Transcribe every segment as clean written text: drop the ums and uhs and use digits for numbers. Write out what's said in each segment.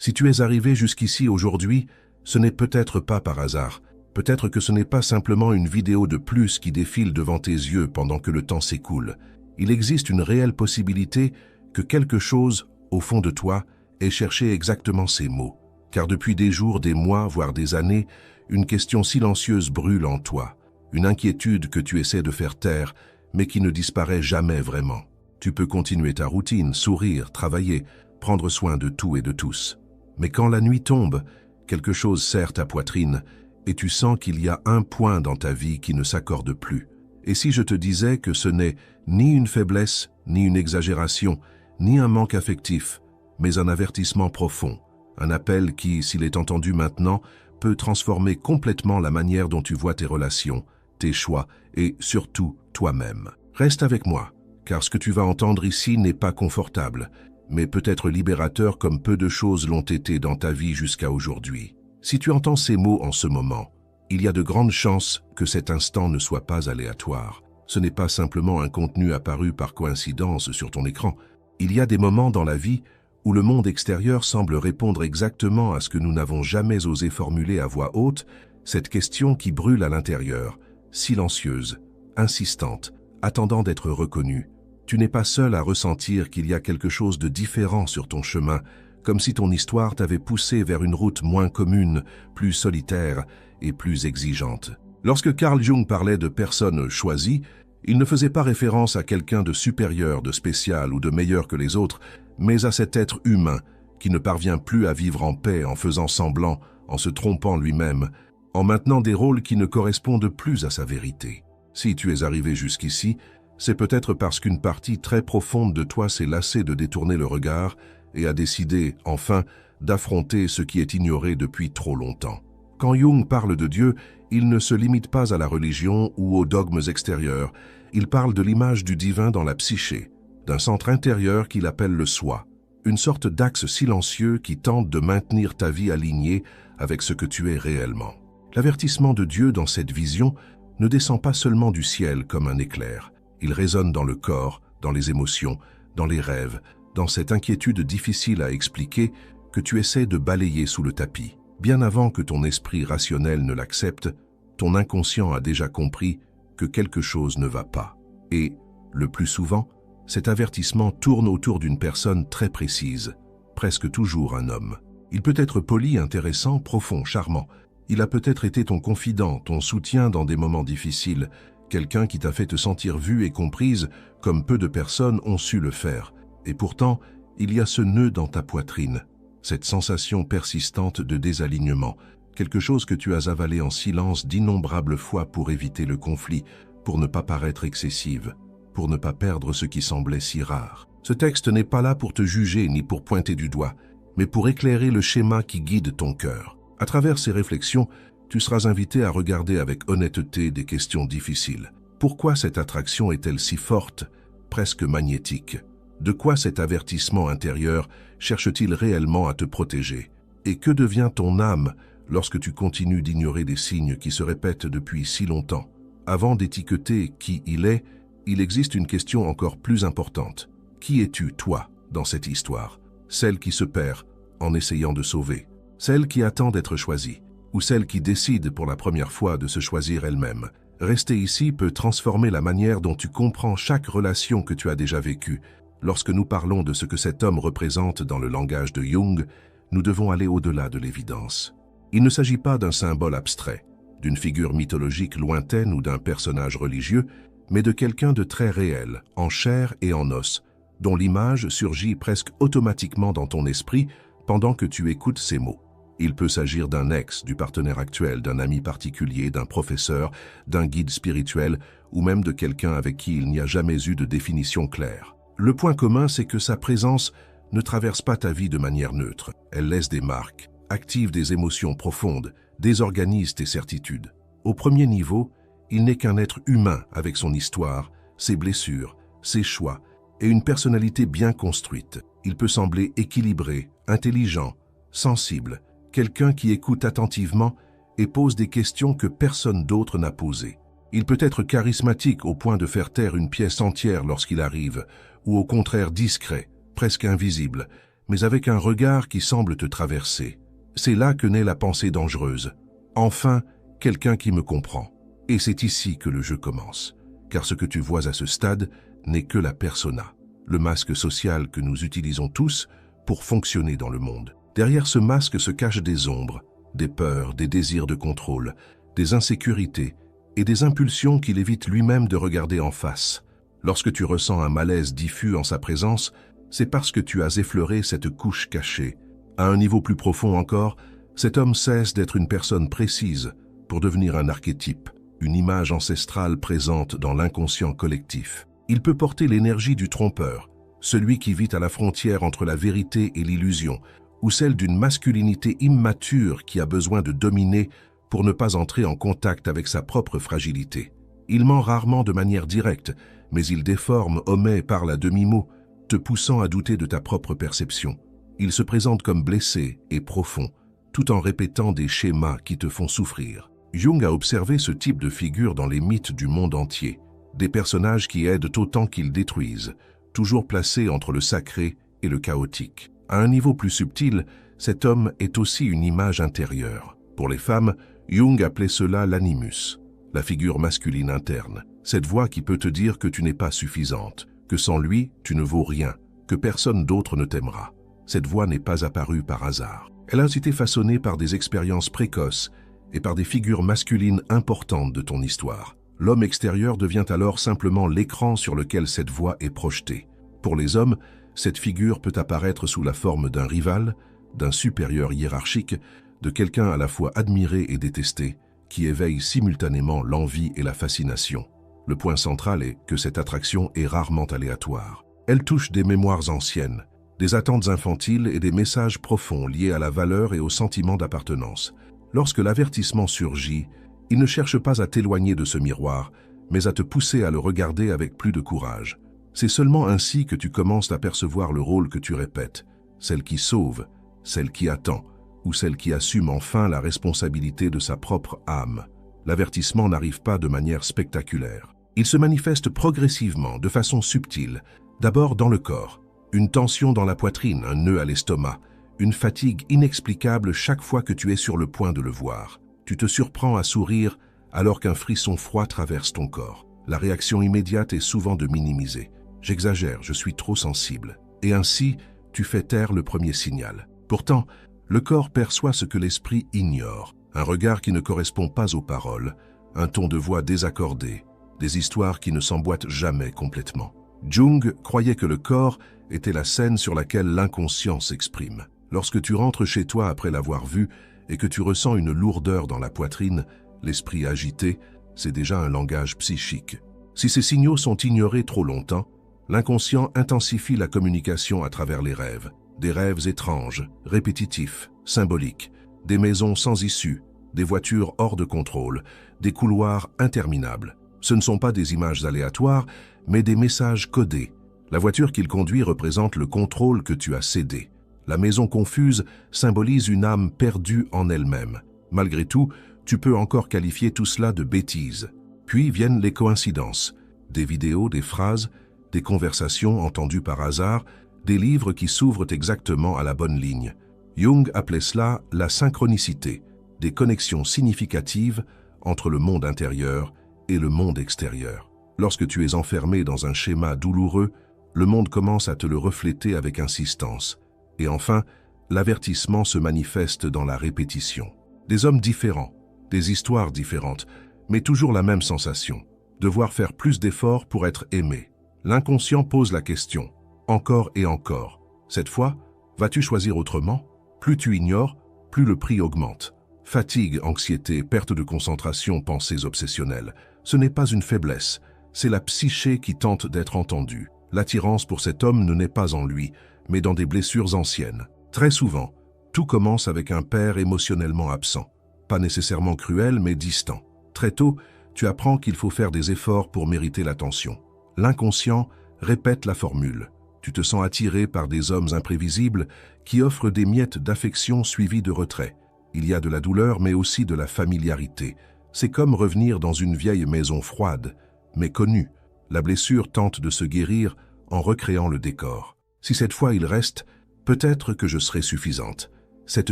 Si tu es arrivé jusqu'ici aujourd'hui, ce n'est peut-être pas par hasard. Peut-être que ce n'est pas simplement une vidéo de plus qui défile devant tes yeux pendant que le temps s'écoule. Il existe une réelle possibilité que quelque chose, au fond de toi, ait cherché exactement ces mots. Car depuis des jours, des mois, voire des années, une question silencieuse brûle en toi. Une inquiétude que tu essaies de faire taire, mais qui ne disparaît jamais vraiment. Tu peux continuer ta routine, sourire, travailler, prendre soin de tout et de tous. Mais quand la nuit tombe, quelque chose serre ta poitrine et tu sens qu'il y a un point dans ta vie qui ne s'accorde plus. Et si je te disais que ce n'est ni une faiblesse, ni une exagération, ni un manque affectif, mais un avertissement profond, un appel qui, s'il est entendu maintenant, peut transformer complètement la manière dont tu vois tes relations, tes choix et surtout toi-même. Reste avec moi, car ce que tu vas entendre ici n'est pas confortable, mais peut être libérateur comme peu de choses l'ont été dans ta vie jusqu'à aujourd'hui. Si tu entends ces mots en ce moment, il y a de grandes chances que cet instant ne soit pas aléatoire. Ce n'est pas simplement un contenu apparu par coïncidence sur ton écran. Il y a des moments dans la vie où le monde extérieur semble répondre exactement à ce que nous n'avons jamais osé formuler à voix haute, cette question qui brûle à l'intérieur, silencieuse, insistante, attendant d'être reconnue. Tu n'es pas seul à ressentir qu'il y a quelque chose de différent sur ton chemin, comme si ton histoire t'avait poussé vers une route moins commune, plus solitaire et plus exigeante. Lorsque Carl Jung parlait de personnes choisies, il ne faisait pas référence à quelqu'un de supérieur, de spécial ou de meilleur que les autres, mais à cet être humain qui ne parvient plus à vivre en paix en faisant semblant, en se trompant lui-même, en maintenant des rôles qui ne correspondent plus à sa vérité. Si tu es arrivé jusqu'ici, c'est peut-être parce qu'une partie très profonde de toi s'est lassée de détourner le regard et a décidé, enfin, d'affronter ce qui est ignoré depuis trop longtemps. Quand Jung parle de Dieu, il ne se limite pas à la religion ou aux dogmes extérieurs. Il parle de l'image du divin dans la psyché, d'un centre intérieur qu'il appelle le soi, une sorte d'axe silencieux qui tente de maintenir ta vie alignée avec ce que tu es réellement. L'avertissement de Dieu dans cette vision ne descend pas seulement du ciel comme un éclair. Il résonne dans le corps, dans les émotions, dans les rêves, dans cette inquiétude difficile à expliquer que tu essaies de balayer sous le tapis. Bien avant que ton esprit rationnel ne l'accepte, ton inconscient a déjà compris que quelque chose ne va pas. Et, le plus souvent, cet avertissement tourne autour d'une personne très précise, presque toujours un homme. Il peut être poli, intéressant, profond, charmant. Il a peut-être été ton confident, ton soutien dans des moments difficiles, quelqu'un qui t'a fait te sentir vue et comprise comme peu de personnes ont su le faire. Et pourtant, il y a ce nœud dans ta poitrine, cette sensation persistante de désalignement, quelque chose que tu as avalé en silence d'innombrables fois pour éviter le conflit, pour ne pas paraître excessive, pour ne pas perdre ce qui semblait si rare. Ce texte n'est pas là pour te juger ni pour pointer du doigt, mais pour éclairer le schéma qui guide ton cœur. À travers ces réflexions, tu seras invité à regarder avec honnêteté des questions difficiles. Pourquoi cette attraction est-elle si forte, presque magnétique? De quoi cet avertissement intérieur cherche-t-il réellement à te protéger? Et que devient ton âme lorsque tu continues d'ignorer des signes qui se répètent depuis si longtemps? Avant d'étiqueter qui il existe une question encore plus importante. Qui es-tu, toi, dans cette histoire? Celle qui se perd en essayant de sauver, celle qui attend d'être choisie, ou celle qui décide pour la première fois de se choisir elle-même. Rester ici peut transformer la manière dont tu comprends chaque relation que tu as déjà vécue. Lorsque nous parlons de ce que cet homme représente dans le langage de Jung, nous devons aller au-delà de l'évidence. Il ne s'agit pas d'un symbole abstrait, d'une figure mythologique lointaine ou d'un personnage religieux, mais de quelqu'un de très réel, en chair et en os, dont l'image surgit presque automatiquement dans ton esprit pendant que tu écoutes ces mots. Il peut s'agir d'un ex, du partenaire actuel, d'un ami particulier, d'un professeur, d'un guide spirituel ou même de quelqu'un avec qui il n'y a jamais eu de définition claire. Le point commun, c'est que sa présence ne traverse pas ta vie de manière neutre. Elle laisse des marques, active des émotions profondes, désorganise tes certitudes. Au premier niveau, il n'est qu'un être humain avec son histoire, ses blessures, ses choix et une personnalité bien construite. Il peut sembler équilibré, intelligent, sensible, quelqu'un qui écoute attentivement et pose des questions que personne d'autre n'a posées. Il peut être charismatique au point de faire taire une pièce entière lorsqu'il arrive, ou au contraire discret, presque invisible, mais avec un regard qui semble te traverser. C'est là que naît la pensée dangereuse. Enfin, quelqu'un qui me comprend. Et c'est ici que le jeu commence. Car ce que tu vois à ce stade n'est que la persona, le masque social que nous utilisons tous pour fonctionner dans le monde. Derrière ce masque se cachent des ombres, des peurs, des désirs de contrôle, des insécurités et des impulsions qu'il évite lui-même de regarder en face. Lorsque tu ressens un malaise diffus en sa présence, c'est parce que tu as effleuré cette couche cachée. À un niveau plus profond encore, cet homme cesse d'être une personne précise pour devenir un archétype, une image ancestrale présente dans l'inconscient collectif. Il peut porter l'énergie du trompeur, celui qui vit à la frontière entre la vérité et l'illusion, ou celle d'une masculinité immature qui a besoin de dominer pour ne pas entrer en contact avec sa propre fragilité. Il ment rarement de manière directe, mais il déforme, omet, parle à demi-mot, te poussant à douter de ta propre perception. Il se présente comme blessé et profond, tout en répétant des schémas qui te font souffrir. Jung a observé ce type de figure dans les mythes du monde entier, des personnages qui aident autant qu'ils détruisent, toujours placés entre le sacré et le chaotique. À un niveau plus subtil, cet homme est aussi une image intérieure. Pour les femmes, Jung appelait cela l'animus, la figure masculine interne, cette voix qui peut te dire que tu n'es pas suffisante, que sans lui, tu ne vaux rien, que personne d'autre ne t'aimera. Cette voix n'est pas apparue par hasard. Elle a été façonnée par des expériences précoces et par des figures masculines importantes de ton histoire. L'homme extérieur devient alors simplement l'écran sur lequel cette voix est projetée. Pour les hommes, cette figure peut apparaître sous la forme d'un rival, d'un supérieur hiérarchique, de quelqu'un à la fois admiré et détesté, qui éveille simultanément l'envie et la fascination. Le point central est que cette attraction est rarement aléatoire. Elle touche des mémoires anciennes, des attentes infantiles et des messages profonds liés à la valeur et au sentiment d'appartenance. Lorsque l'avertissement surgit, il ne cherche pas à t'éloigner de ce miroir, mais à te pousser à le regarder avec plus de courage. C'est seulement ainsi que tu commences à percevoir le rôle que tu répètes, celle qui sauve, celle qui attend, ou celle qui assume enfin la responsabilité de sa propre âme. L'avertissement n'arrive pas de manière spectaculaire. Il se manifeste progressivement, de façon subtile, d'abord dans le corps. Une tension dans la poitrine, un nœud à l'estomac, une fatigue inexplicable chaque fois que tu es sur le point de le voir. Tu te surprends à sourire alors qu'un frisson froid traverse ton corps. La réaction immédiate est souvent de minimiser. J'exagère, je suis trop sensible. Et ainsi, tu fais taire le premier signal. Pourtant, le corps perçoit ce que l'esprit ignore. Un regard qui ne correspond pas aux paroles, un ton de voix désaccordé, des histoires qui ne s'emboîtent jamais complètement. Jung croyait que le corps était la scène sur laquelle l'inconscient s'exprime. Lorsque tu rentres chez toi après l'avoir vu et que tu ressens une lourdeur dans la poitrine, l'esprit agité, c'est déjà un langage psychique. Si ces signaux sont ignorés trop longtemps, l'inconscient intensifie la communication à travers les rêves. Des rêves étranges, répétitifs, symboliques, des maisons sans issue, des voitures hors de contrôle, des couloirs interminables. Ce ne sont pas des images aléatoires, mais des messages codés. La voiture qu'il conduit représente le contrôle que tu as cédé. La maison confuse symbolise une âme perdue en elle-même. Malgré tout, tu peux encore qualifier tout cela de bêtises. Puis viennent les coïncidences. Des vidéos, des phrases, des conversations entendues par hasard, des livres qui s'ouvrent exactement à la bonne ligne. Jung appelait cela la synchronicité, des connexions significatives entre le monde intérieur et le monde extérieur. Lorsque tu es enfermé dans un schéma douloureux, le monde commence à te le refléter avec insistance. Et enfin, l'avertissement se manifeste dans la répétition. Des hommes différents, des histoires différentes, mais toujours la même sensation. Devoir faire plus d'efforts pour être aimé. L'inconscient pose la question, encore et encore. Cette fois, vas-tu choisir autrement? Plus tu ignores, plus le prix augmente. Fatigue, anxiété, perte de concentration, pensées obsessionnelles. Ce n'est pas une faiblesse, c'est la psyché qui tente d'être entendue. L'attirance pour cet homme ne naît pas en lui, mais dans des blessures anciennes. Très souvent, tout commence avec un père émotionnellement absent. Pas nécessairement cruel, mais distant. Très tôt, tu apprends qu'il faut faire des efforts pour mériter l'attention. L'inconscient répète la formule. Tu te sens attiré par des hommes imprévisibles qui offrent des miettes d'affection suivies de retrait. Il y a de la douleur, mais aussi de la familiarité. C'est comme revenir dans une vieille maison froide, mais connue. La blessure tente de se guérir en recréant le décor. Si cette fois il reste, Peut-être que je serai suffisante. Cette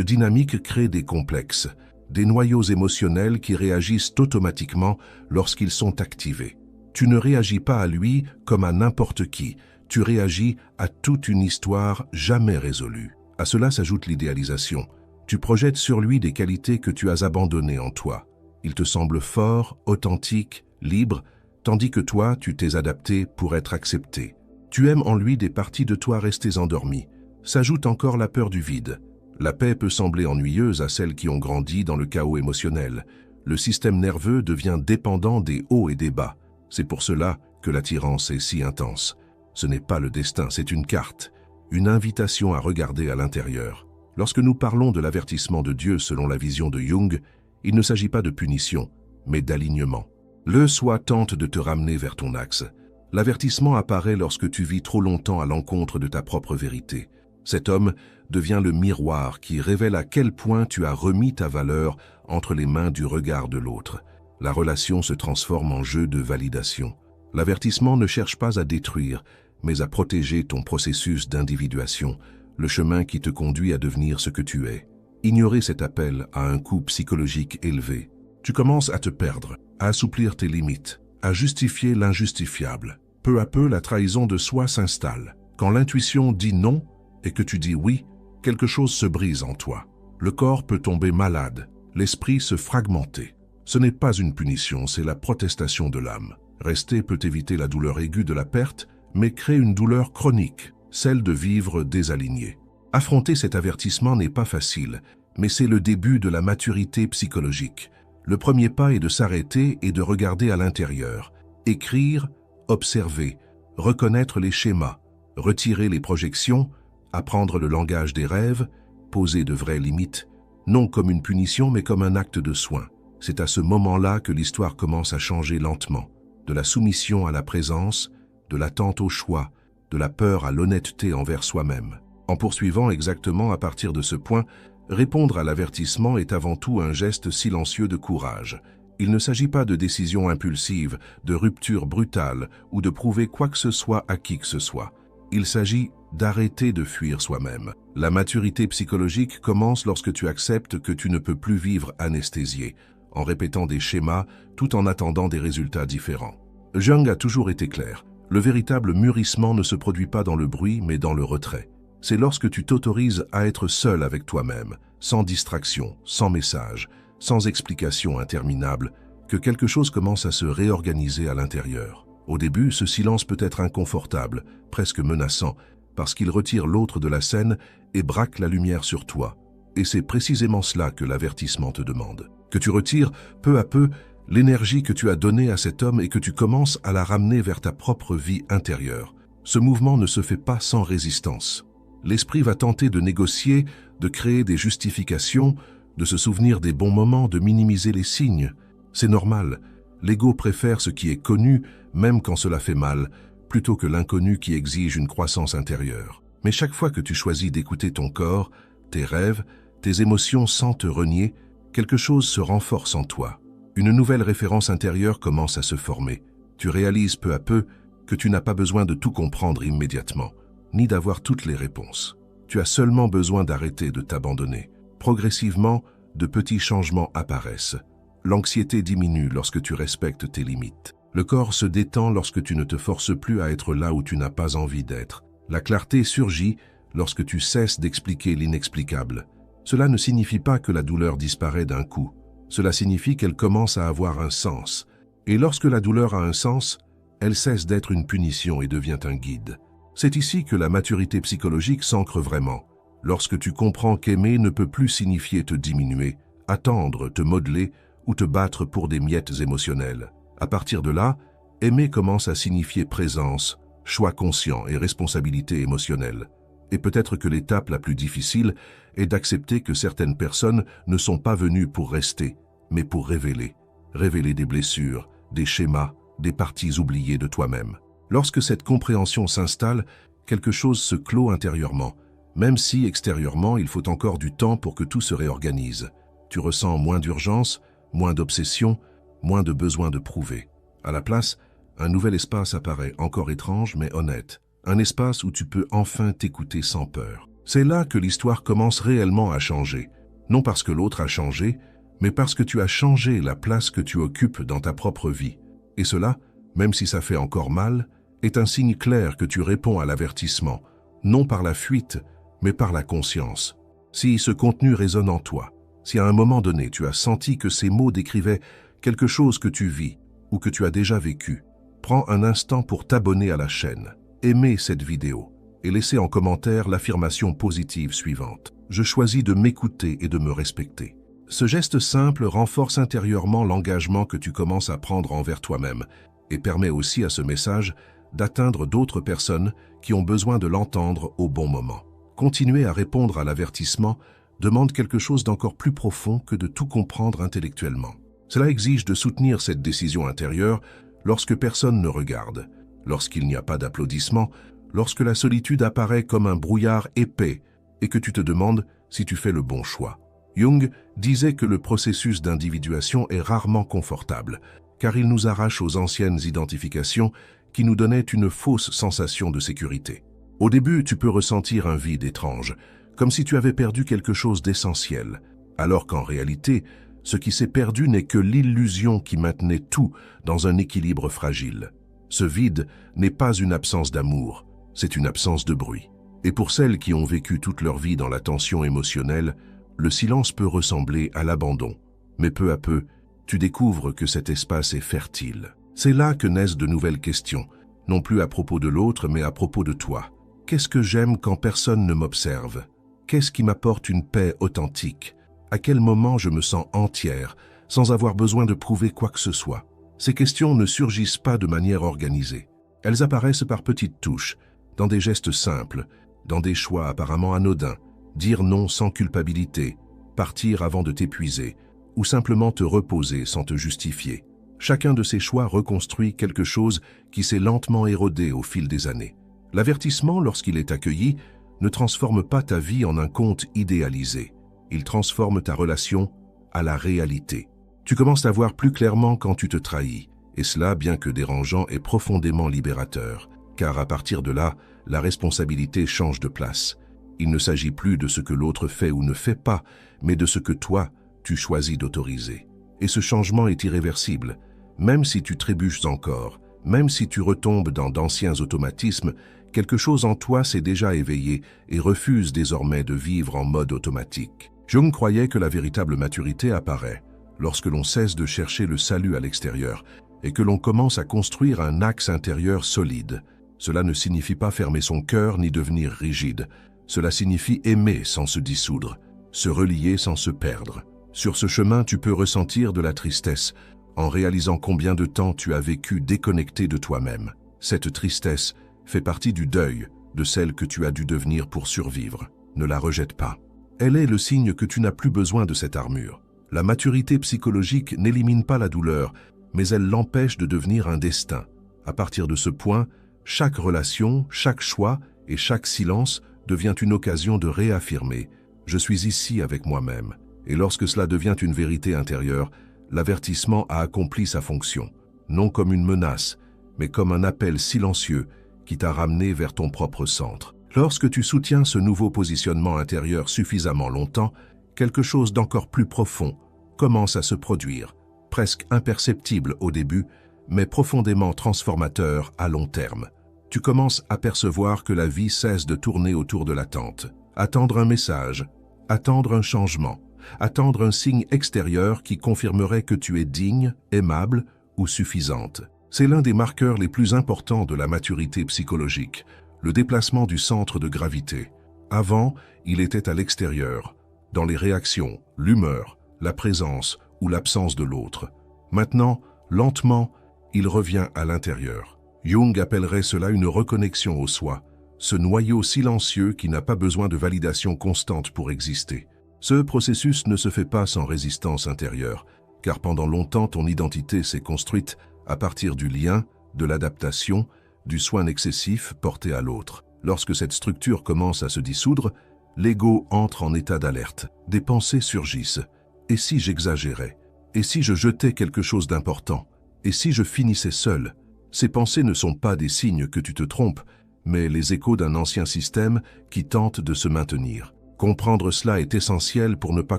dynamique crée des complexes, des noyaux émotionnels qui réagissent automatiquement lorsqu'ils sont activés. Tu ne réagis pas à lui comme à n'importe qui, tu réagis à toute une histoire jamais résolue. À cela s'ajoute l'idéalisation. Tu projettes sur lui des qualités que tu as abandonnées en toi. Il te semble fort, authentique, libre, tandis que toi, tu t'es adapté pour être accepté. Tu aimes en lui des parties de toi restées endormies. S'ajoute encore la peur du vide. La paix peut sembler ennuyeuse à celles qui ont grandi dans le chaos émotionnel. Le système nerveux devient dépendant des hauts et des bas. C'est pour cela que l'attirance est si intense. Ce n'est pas le destin, c'est une carte, une invitation à regarder à l'intérieur. Lorsque nous parlons de l'avertissement de Dieu selon la vision de Jung, il ne s'agit pas de punition, mais d'alignement. Le soi tente de te ramener vers ton axe. L'avertissement apparaît lorsque tu vis trop longtemps à l'encontre de ta propre vérité. Cet homme devient le miroir qui révèle à quel point tu as remis ta valeur entre les mains du regard de l'autre. La relation se transforme en jeu de validation. L'avertissement ne cherche pas à détruire, mais à protéger ton processus d'individuation, le chemin qui te conduit à devenir ce que tu es. Ignorer cet appel a un coût psychologique élevé. Tu commences à te perdre, à assouplir tes limites, à justifier l'injustifiable. Peu à peu, la trahison de soi s'installe. Quand l'intuition dit non et que tu dis oui, quelque chose se brise en toi. Le corps peut tomber malade, l'esprit se fragmenter. Ce n'est pas une punition, c'est la protestation de l'âme. Rester peut éviter la douleur aiguë de la perte, mais crée une douleur chronique, celle de vivre désaligné. Affronter cet avertissement n'est pas facile, mais c'est le début de la maturité psychologique. Le premier pas est de s'arrêter et de regarder à l'intérieur. Écrire, observer, reconnaître les schémas, retirer les projections, apprendre le langage des rêves, poser de vraies limites, non comme une punition mais comme un acte de soin. C'est à ce moment-là que l'histoire commence à changer lentement, de la soumission à la présence, de l'attente au choix, de la peur à l'honnêteté envers soi-même. En poursuivant exactement à partir de ce point, répondre à l'avertissement est avant tout un geste silencieux de courage. Il ne s'agit pas de décision impulsive, de rupture brutale ou de prouver quoi que ce soit à qui que ce soit. Il s'agit d'arrêter de fuir soi-même. La maturité psychologique commence lorsque tu acceptes que tu ne peux plus vivre anesthésié, en répétant des schémas tout en attendant des résultats différents. Jung a toujours été clair. Le véritable mûrissement ne se produit pas dans le bruit, mais dans le retrait. C'est lorsque tu t'autorises à être seul avec toi-même, sans distraction, sans message, sans explication interminable, que quelque chose commence à se réorganiser à l'intérieur. Au début, ce silence peut être inconfortable, presque menaçant, parce qu'il retire l'autre de la scène et braque la lumière sur toi. Et c'est précisément cela que l'avertissement te demande. Que tu retires, peu à peu, l'énergie que tu as donnée à cet homme et que tu commences à la ramener vers ta propre vie intérieure. Ce mouvement ne se fait pas sans résistance. L'esprit va tenter de négocier, de créer des justifications, de se souvenir des bons moments, de minimiser les signes. C'est normal. L'ego préfère ce qui est connu, même quand cela fait mal, plutôt que l'inconnu qui exige une croissance intérieure. Mais chaque fois que tu choisis d'écouter ton corps, tes rêves, tes émotions sans te renier, quelque chose se renforce en toi. Une nouvelle référence intérieure commence à se former. Tu réalises peu à peu que tu n'as pas besoin de tout comprendre immédiatement, ni d'avoir toutes les réponses. Tu as seulement besoin d'arrêter de t'abandonner. Progressivement, de petits changements apparaissent. L'anxiété diminue lorsque tu respectes tes limites. Le corps se détend lorsque tu ne te forces plus à être là où tu n'as pas envie d'être. La clarté surgit lorsque tu cesses d'expliquer l'inexplicable. Cela ne signifie pas que la douleur disparaît d'un coup. Cela signifie qu'elle commence à avoir un sens. Et lorsque la douleur a un sens, elle cesse d'être une punition et devient un guide. C'est ici que la maturité psychologique s'ancre vraiment. Lorsque tu comprends qu'aimer ne peut plus signifier te diminuer, attendre, te modeler ou te battre pour des miettes émotionnelles. À partir de là, aimer commence à signifier présence, choix conscient et responsabilité émotionnelle. Et peut-être que l'étape la plus difficile est d'accepter que certaines personnes ne sont pas venues pour rester, mais pour révéler. Révéler des blessures, des schémas, des parties oubliées de toi-même. Lorsque cette compréhension s'installe, quelque chose se clôt intérieurement, même si extérieurement il faut encore du temps pour que tout se réorganise. Tu ressens moins d'urgence, moins d'obsession, moins de besoin de prouver. À la place, un nouvel espace apparaît, encore étrange mais honnête. Un espace où tu peux enfin t'écouter sans peur. C'est là que l'histoire commence réellement à changer. Non parce que l'autre a changé, mais parce que tu as changé la place que tu occupes dans ta propre vie. Et cela, même si ça fait encore mal, est un signe clair que tu réponds à l'avertissement, non par la fuite, mais par la conscience. Si ce contenu résonne en toi, si à un moment donné tu as senti que ces mots décrivaient quelque chose que tu vis ou que tu as déjà vécu, prends un instant pour t'abonner à la chaîne, aimer cette vidéo et laisser en commentaire l'affirmation positive suivante. Je choisis de m'écouter et de me respecter. Ce geste simple renforce intérieurement l'engagement que tu commences à prendre envers toi-même et permet aussi à ce message d'atteindre d'autres personnes qui ont besoin de l'entendre au bon moment. Continuer à répondre à l'avertissement demande quelque chose d'encore plus profond que de tout comprendre intellectuellement. Cela exige de soutenir cette décision intérieure lorsque personne ne regarde, lorsqu'il n'y a pas d'applaudissements, lorsque la solitude apparaît comme un brouillard épais et que tu te demandes si tu fais le bon choix. Jung disait que le processus d'individuation est rarement confortable, car il nous arrache aux anciennes identifications qui nous donnaient une fausse sensation de sécurité. Au début, tu peux ressentir un vide étrange, comme si tu avais perdu quelque chose d'essentiel, alors qu'en réalité, ce qui s'est perdu n'est que l'illusion qui maintenait tout dans un équilibre fragile. Ce vide n'est pas une absence d'amour, c'est une absence de bruit. Et pour celles qui ont vécu toute leur vie dans la tension émotionnelle, le silence peut ressembler à l'abandon. Mais peu à peu, tu découvres que cet espace est fertile. C'est là que naissent de nouvelles questions, non plus à propos de l'autre, mais à propos de toi. Qu'est-ce que j'aime quand personne ne m'observe? Qu'est-ce qui m'apporte une paix authentique? À quel moment je me sens entière, sans avoir besoin de prouver quoi que ce soit? Ces questions ne surgissent pas de manière organisée. Elles apparaissent par petites touches, dans des gestes simples, dans des choix apparemment anodins, dire non sans culpabilité, partir avant de t'épuiser, ou simplement te reposer sans te justifier. Chacun de ces choix reconstruit quelque chose qui s'est lentement érodé au fil des années. L'avertissement, lorsqu'il est accueilli, ne transforme pas ta vie en un conte idéalisé. Il transforme ta relation à la réalité. Tu commences à voir plus clairement quand tu te trahis, et cela, bien que dérangeant, est profondément libérateur, car à partir de là, la responsabilité change de place. Il ne s'agit plus de ce que l'autre fait ou ne fait pas, mais de ce que toi, tu choisis d'autoriser. Et ce changement est irréversible. Même si tu trébuches encore, même si tu retombes dans d'anciens automatismes, quelque chose en toi s'est déjà éveillé et refuse désormais de vivre en mode automatique. Jung croyait que la véritable maturité apparaît lorsque l'on cesse de chercher le salut à l'extérieur et que l'on commence à construire un axe intérieur solide. Cela ne signifie pas fermer son cœur ni devenir rigide. Cela signifie aimer sans se dissoudre, se relier sans se perdre. Sur ce chemin, tu peux ressentir de la tristesse en réalisant combien de temps tu as vécu déconnecté de toi-même. Cette tristesse fait partie du deuil de celle que tu as dû devenir pour survivre. Ne la rejette pas. Elle est le signe que tu n'as plus besoin de cette armure. La maturité psychologique n'élimine pas la douleur, mais elle l'empêche de devenir un destin. À partir de ce point, chaque relation, chaque choix et chaque silence devient une occasion de réaffirmer « Je suis ici avec moi-même ». Et lorsque cela devient une vérité intérieure, l'avertissement a accompli sa fonction, non comme une menace, mais comme un appel silencieux qui t'a ramené vers ton propre centre. Lorsque tu soutiens ce nouveau positionnement intérieur suffisamment longtemps, quelque chose d'encore plus profond commence à se produire, presque imperceptible au début, mais profondément transformateur à long terme. Tu commences à percevoir que la vie cesse de tourner autour de l'attente. Attendre un message, attendre un changement, attendre un signe extérieur qui confirmerait que tu es digne, aimable ou suffisante. C'est l'un des marqueurs les plus importants de la maturité psychologique, le déplacement du centre de gravité. Avant, il était à l'extérieur, dans les réactions, l'humeur, la présence ou l'absence de l'autre. Maintenant, lentement, il revient à l'intérieur. Jung appellerait cela une reconnexion au soi, ce noyau silencieux qui n'a pas besoin de validation constante pour exister. Ce processus ne se fait pas sans résistance intérieure, car pendant longtemps ton identité s'est construite à partir du lien, de l'adaptation, du soin excessif porté à l'autre. Lorsque cette structure commence à se dissoudre, l'ego entre en état d'alerte. Des pensées surgissent. Et si j'exagérais? Et si je jetais quelque chose d'important? Et si je finissais seul? Ces pensées ne sont pas des signes que tu te trompes, mais les échos d'un ancien système qui tente de se maintenir. Comprendre cela est essentiel pour ne pas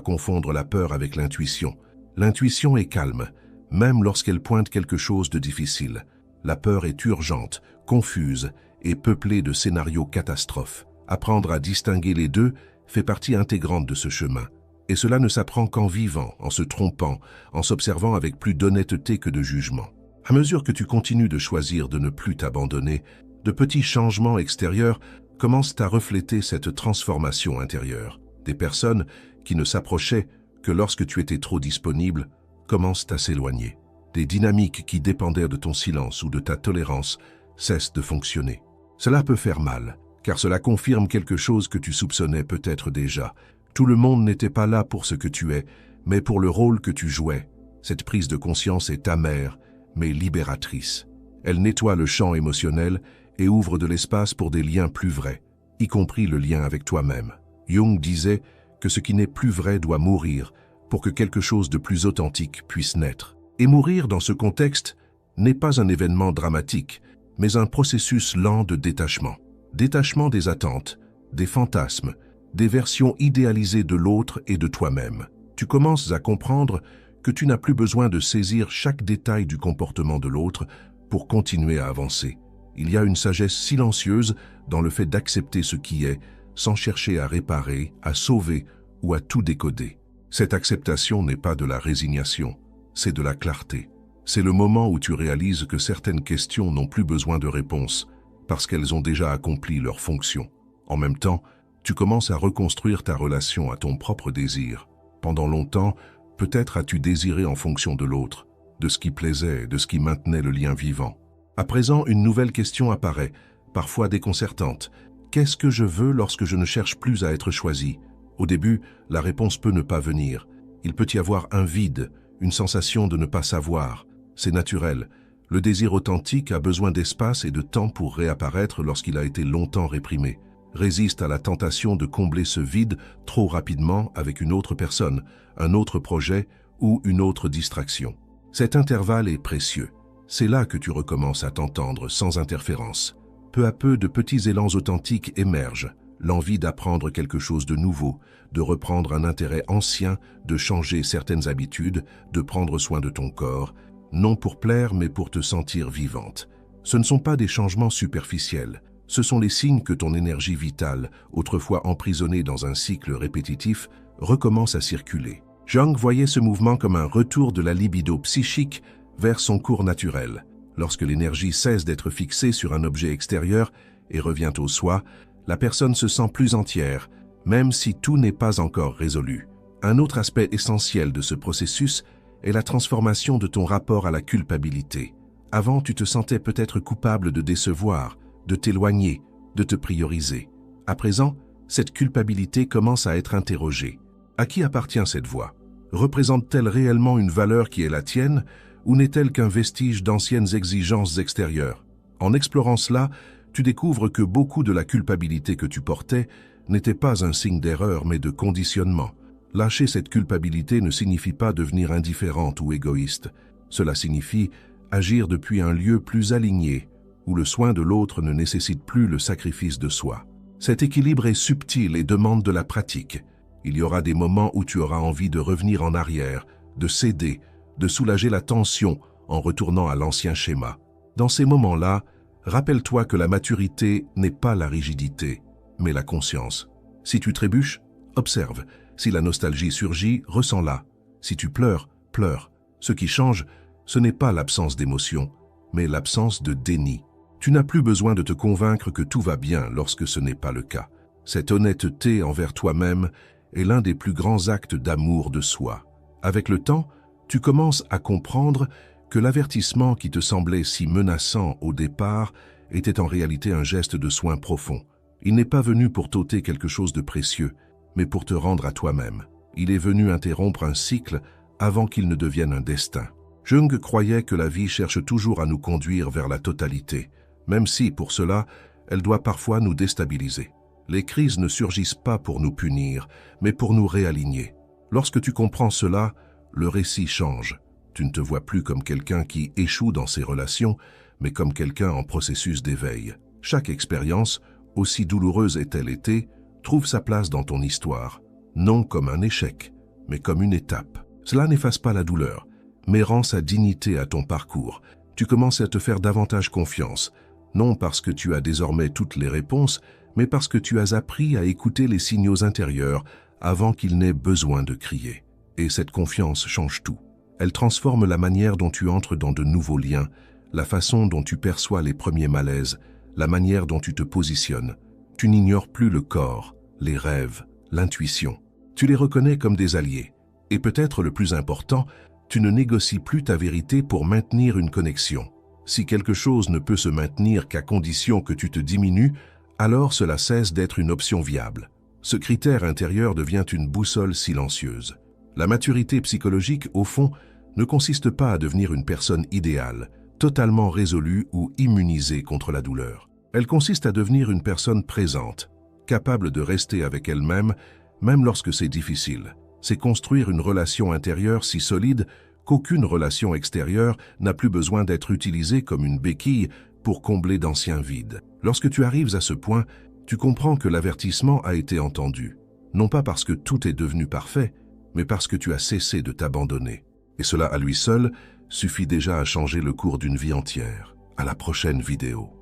confondre la peur avec l'intuition. L'intuition est calme, même lorsqu'elle pointe quelque chose de difficile. La peur est urgente, confuse et peuplée de scénarios catastrophes. Apprendre à distinguer les deux fait partie intégrante de ce chemin. Et cela ne s'apprend qu'en vivant, en se trompant, en s'observant avec plus d'honnêteté que de jugement. À mesure que tu continues de choisir de ne plus t'abandonner, de petits changements extérieurs commencent à refléter cette transformation intérieure. Des personnes qui ne s'approchaient que lorsque tu étais trop disponible commencent à s'éloigner. Des dynamiques qui dépendaient de ton silence ou de ta tolérance cessent de fonctionner. Cela peut faire mal, car cela confirme quelque chose que tu soupçonnais peut-être déjà. Tout le monde n'était pas là pour ce que tu es, mais pour le rôle que tu jouais. Cette prise de conscience est amère, mais libératrice. Elle nettoie le champ émotionnel et ouvre de l'espace pour des liens plus vrais, y compris le lien avec toi-même. Jung disait que ce qui n'est plus vrai doit mourir pour que quelque chose de plus authentique puisse naître. Et mourir dans ce contexte n'est pas un événement dramatique, mais un processus lent de détachement. Détachement des attentes, des fantasmes, des versions idéalisées de l'autre et de toi-même. Tu commences à comprendre que tu n'as plus besoin de saisir chaque détail du comportement de l'autre pour continuer à avancer. Il y a une sagesse silencieuse dans le fait d'accepter ce qui est, sans chercher à réparer, à sauver ou à tout décoder. Cette acceptation n'est pas de la résignation, c'est de la clarté. C'est le moment où tu réalises que certaines questions n'ont plus besoin de réponse, parce qu'elles ont déjà accompli leur fonction. En même temps, tu commences à reconstruire ta relation à ton propre désir. Pendant longtemps, peut-être as-tu désiré en fonction de l'autre, de ce qui plaisait, de ce qui maintenait le lien vivant. À présent, une nouvelle question apparaît, parfois déconcertante. Qu'est-ce que je veux lorsque je ne cherche plus à être choisi? Au début, la réponse peut ne pas venir. Il peut y avoir un vide, une sensation de ne pas savoir. C'est naturel. Le désir authentique a besoin d'espace et de temps pour réapparaître lorsqu'il a été longtemps réprimé. Résiste à la tentation de combler ce vide trop rapidement avec une autre personne, un autre projet ou une autre distraction. Cet intervalle est précieux. C'est là que tu recommences à t'entendre sans interférence. Peu à peu, de petits élans authentiques émergent. L'envie d'apprendre quelque chose de nouveau, de reprendre un intérêt ancien, de changer certaines habitudes, de prendre soin de ton corps, non pour plaire mais pour te sentir vivante. Ce ne sont pas des changements superficiels. Ce sont les signes que ton énergie vitale, autrefois emprisonnée dans un cycle répétitif, recommence à circuler. Jung voyait ce mouvement comme un retour de la libido psychique vers son cours naturel. Lorsque l'énergie cesse d'être fixée sur un objet extérieur et revient au soi, la personne se sent plus entière, même si tout n'est pas encore résolu. Un autre aspect essentiel de ce processus est la transformation de ton rapport à la culpabilité. Avant, tu te sentais peut-être coupable de décevoir, de t'éloigner, de te prioriser. À présent, cette culpabilité commence à être interrogée. À qui appartient cette voix? Représente-t-elle réellement une valeur qui est la tienne ou n'est-elle qu'un vestige d'anciennes exigences extérieures? En explorant cela, tu découvres que beaucoup de la culpabilité que tu portais n'était pas un signe d'erreur mais de conditionnement. Lâcher cette culpabilité ne signifie pas devenir indifférente ou égoïste. Cela signifie agir depuis un lieu plus aligné, où le soin de l'autre ne nécessite plus le sacrifice de soi. Cet équilibre est subtil et demande de la pratique. Il y aura des moments où tu auras envie de revenir en arrière, de céder, de soulager la tension en retournant à l'ancien schéma. Dans ces moments-là, rappelle-toi que la maturité n'est pas la rigidité, mais la conscience. Si tu trébuches, observe. Si la nostalgie surgit, ressens-la. Si tu pleures, pleure. Ce qui change, ce n'est pas l'absence d'émotion, mais l'absence de déni. Tu n'as plus besoin de te convaincre que tout va bien lorsque ce n'est pas le cas. Cette honnêteté envers toi-même est l'un des plus grands actes d'amour de soi. Avec le temps, tu commences à comprendre que l'avertissement qui te semblait si menaçant au départ était en réalité un geste de soin profond. Il n'est pas venu pour t'ôter quelque chose de précieux, mais pour te rendre à toi-même. Il est venu interrompre un cycle avant qu'il ne devienne un destin. Jung croyait que la vie cherche toujours à nous conduire vers la totalité, même si, pour cela, elle doit parfois nous déstabiliser. Les crises ne surgissent pas pour nous punir, mais pour nous réaligner. Lorsque tu comprends cela, le récit change. Tu ne te vois plus comme quelqu'un qui échoue dans ses relations, mais comme quelqu'un en processus d'éveil. Chaque expérience, aussi douloureuse ait-elle été, trouve sa place dans ton histoire, non comme un échec, mais comme une étape. Cela n'efface pas la douleur, mais rend sa dignité à ton parcours. Tu commences à te faire davantage confiance, non parce que tu as désormais toutes les réponses, mais parce que tu as appris à écouter les signaux intérieurs avant qu'ils n'aient besoin de crier. Et cette confiance change tout. Elle transforme la manière dont tu entres dans de nouveaux liens, la façon dont tu perçois les premiers malaises, la manière dont tu te positionnes. Tu n'ignores plus le corps, les rêves, l'intuition. Tu les reconnais comme des alliés. Et peut-être le plus important, tu ne négocies plus ta vérité pour maintenir une connexion. Si quelque chose ne peut se maintenir qu'à condition que tu te diminues, alors cela cesse d'être une option viable. Ce critère intérieur devient une boussole silencieuse. La maturité psychologique, au fond, ne consiste pas à devenir une personne idéale, totalement résolue ou immunisée contre la douleur. Elle consiste à devenir une personne présente, capable de rester avec elle-même, même lorsque c'est difficile. C'est construire une relation intérieure si solide qu'aucune relation extérieure n'a plus besoin d'être utilisée comme une béquille pour combler d'anciens vides. Lorsque tu arrives à ce point, tu comprends que l'avertissement a été entendu, non pas parce que tout est devenu parfait, mais parce que tu as cessé de t'abandonner. Et cela à lui seul suffit déjà à changer le cours d'une vie entière. À la prochaine vidéo.